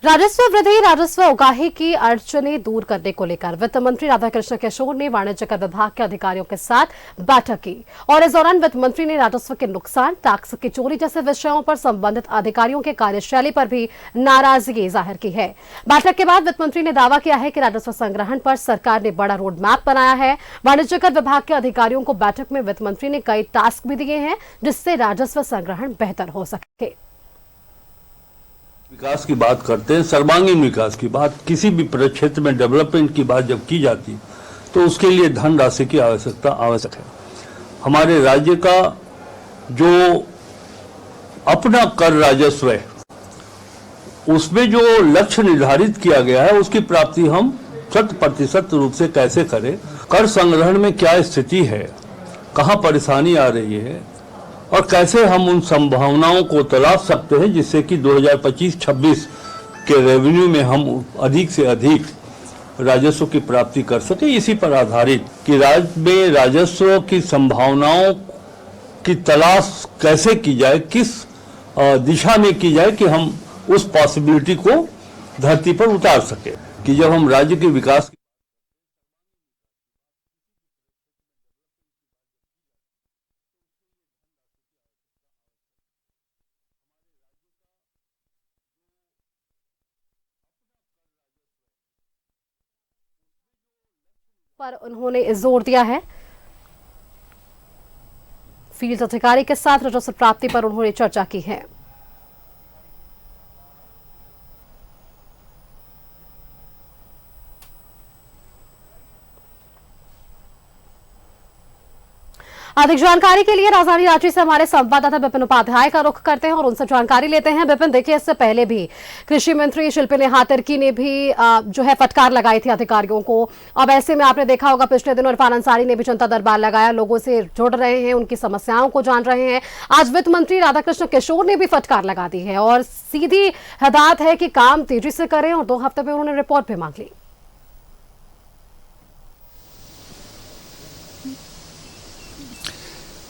राजस्व वृद्धि, राजस्व उगाही की अड़चनें दूर करने को लेकर वित्त मंत्री राधाकृष्ण किशोर ने वाणिज्य कर विभाग के अधिकारियों के साथ बैठक की और इस दौरान वित्त मंत्री ने राजस्व के नुकसान, टैक्स की चोरी जैसे विषयों पर संबंधित अधिकारियों के कार्यशैली पर भी नाराजगी जाहिर की है। बैठक के बाद वित्त मंत्री ने दावा किया है कि राजस्व संग्रहण पर सरकार ने बड़ा रोड मैप बनाया है। वाणिज्य कर विभाग के अधिकारियों को बैठक में वित्त मंत्री ने कई टास्क भी दिए हैं जिससे राजस्व संग्रहण बेहतर हो सके। विकास की बात करते हैं, सर्वांगीण विकास की बात, किसी भी क्षेत्र में डेवलपमेंट की बात जब की जाती तो उसके लिए धन राशि की आवश्यकता आवश्यक है। हमारे राज्य का जो अपना कर राजस्व है उसमें जो लक्ष्य निर्धारित किया गया है उसकी प्राप्ति हम 100% रूप से कैसे करें, कर संग्रहण में क्या स्थिति है, कहाँ परेशानी आ रही है और कैसे हम उन संभावनाओं को तलाश सकते हैं जिससे कि 2025-26 के रेवेन्यू में हम अधिक से अधिक राजस्व की प्राप्ति कर सके। इसी पर आधारित कि राज्य में राजस्व की संभावनाओं की तलाश कैसे की जाए, किस दिशा में की जाए कि हम उस पॉसिबिलिटी को धरती पर उतार सके कि जब हम राज्य के विकास पर उन्होंने जोर दिया है। फील्ड अधिकारी के साथ राजस्व प्राप्ति पर उन्होंने चर्चा की है। अधिक जानकारी के लिए राजधानी रांची से हमारे संवाददाता विपिन उपाध्याय का रुख करते हैं और उनसे जानकारी लेते हैं। विपिन, देखिए, इससे पहले भी कृषि मंत्री शिल्पी नेहा तिर्की ने भी जो है फटकार लगाई थी अधिकारियों को। अब ऐसे में आपने देखा होगा पिछले दिनों इरफान अंसारी ने भी जनता दरबार लगाया, लोगों से जुड़ रहे हैं, उनकी समस्याओं को जान रहे हैं। आज वित्त मंत्री राधाकृष्ण किशोर ने भी फटकार लगा दी है और सीधी हिदायत है कि काम तेजी से करें और 2 हफ्ते में उन्होंने रिपोर्ट भी मांग ली।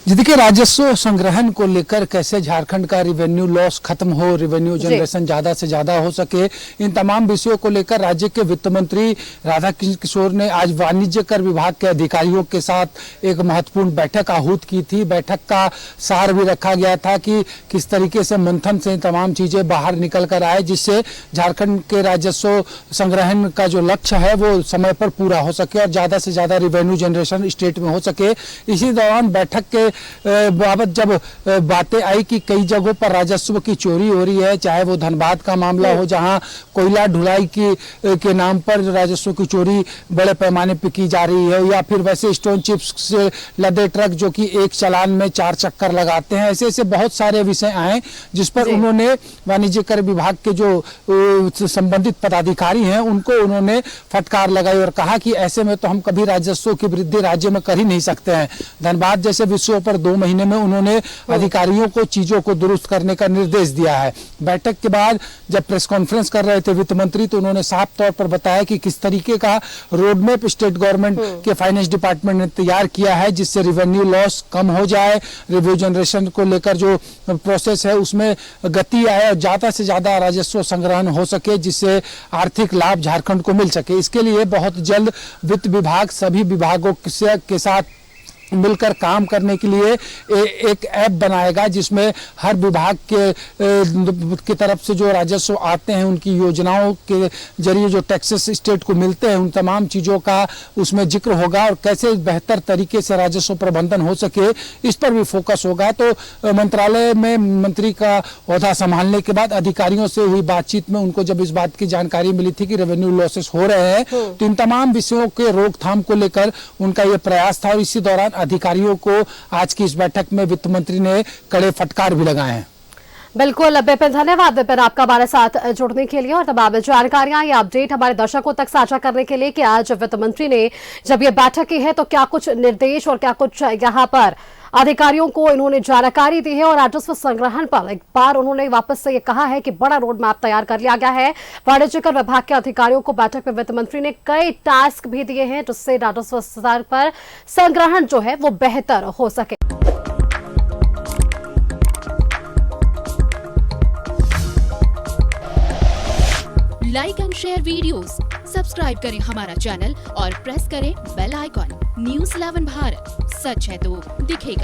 जी देखिए, राजस्व संग्रहण को लेकर कैसे झारखंड का रिवेन्यू लॉस खत्म हो, रिवेन्यू जनरेशन ज्यादा से ज्यादा हो सके, इन तमाम विषयों को लेकर राज्य के वित्त मंत्री राधाकृष्ण किशोर ने आज वाणिज्य कर विभाग के अधिकारियों के साथ एक महत्वपूर्ण बैठक आहूत की थी। बैठक का सार भी रखा गया था कि किस तरीके से मंथन से तमाम चीजें बाहर निकल कर आए जिससे झारखंड के राजस्व संग्रहण का जो लक्ष्य है वो समय पर पूरा हो सके और ज्यादा से ज्यादा रिवेन्यू जनरेशन स्टेट में हो सके। इसी दौरान बैठक के बाबत जब बातें आई कि कई जगहों पर राजस्व की चोरी हो रही है, चाहे वो धनबाद का मामला हो जहां कोयला ढुलाई के नाम पर राजस्व की चोरी बड़े पैमाने पर की जा रही है, या फिर वैसे स्टोन चिप्स से लदे ट्रक जो कि एक चालान में 4 चक्कर लगाते हैं। ऐसे ऐसे बहुत सारे विषय आए जिस पर उन्होंने वाणिज्य कर विभाग के जो संबंधित पदाधिकारी हैं उनको उन्होंने फटकार लगाई और कहा कि ऐसे में तो हम कभी राजस्व की वृद्धि राज्य में कर ही नहीं सकते हैं। धनबाद जैसे विषयों पर 2 महीने में उन्होंने अधिकारियों को चीजों को दुरुस्त करने का निर्देश दिया है। बैठक के बाद जब प्रेस कॉन्फ्रेंस कर रहे थे वित्त मंत्री तो उन्होंने साफ तौर पर बताया कि किस तरीके का रोडमैप स्टेट गवर्नमेंट के फाइनेंस डिपार्टमेंट ने तैयार किया है जिससे रिवेन्यू लॉस कम हो जाए, रिवेन्यू जनरेशन को लेकर जो प्रोसेस है उसमें गति आए और ज्यादा से ज्यादा राजस्व संग्रहण हो सके जिससे आर्थिक लाभ झारखंड को मिल सके। इसके लिए बहुत जल्द वित्त विभाग सभी विभागों के साथ मिलकर काम करने के लिए एक ऐप बनाएगा जिसमें हर विभाग की तरफ से जो राजस्व आते हैं उनकी योजनाओं के जरिए जो टैक्सेस स्टेट को मिलते हैं उन तमाम चीज़ों का उसमें जिक्र होगा और कैसे बेहतर तरीके से राजस्व प्रबंधन हो सके इस पर भी फोकस होगा। तो मंत्रालय में मंत्री का ओहदा संभालने के बाद अधिकारियों से हुई बातचीत में उनको जब इस बात की जानकारी मिली थी कि रेवेन्यू लॉसेस हो रहे हैं तो इन तमाम विषयों के रोकथाम को लेकर उनका ये प्रयास था और इसी दौरान अधिकारियों को आज की इस बैठक में वित्त मंत्री ने कड़े फटकार भी लगाए हैं। बिल्कुल विपिन, धन्यवाद विपिन आपका हमारे साथ जुड़ने के लिए और तमाम जानकारियां या अपडेट हमारे दर्शकों तक साझा करने के लिए कि आज वित्त मंत्री ने जब ये बैठक की है तो क्या कुछ निर्देश और क्या कुछ यहाँ पर अधिकारियों को इन्होंने जानकारी दी है और राजस्व संग्रहण पर एक बार उन्होंने वापस से ये कहा है कि बड़ा रोड मैप तैयार कर लिया गया है। वाणिज्य कर विभाग के अधिकारियों को बैठक में वित्त मंत्री ने कई टास्क भी दिए हैं जिससे राजस्व स्तर पर संग्रहण जो है वो बेहतर हो सके। Like and share videos, subscribe करें हमारा चैनल और प्रेस करें बेल आइकॉन। News 11 भारत, सच है तो दिखेगा।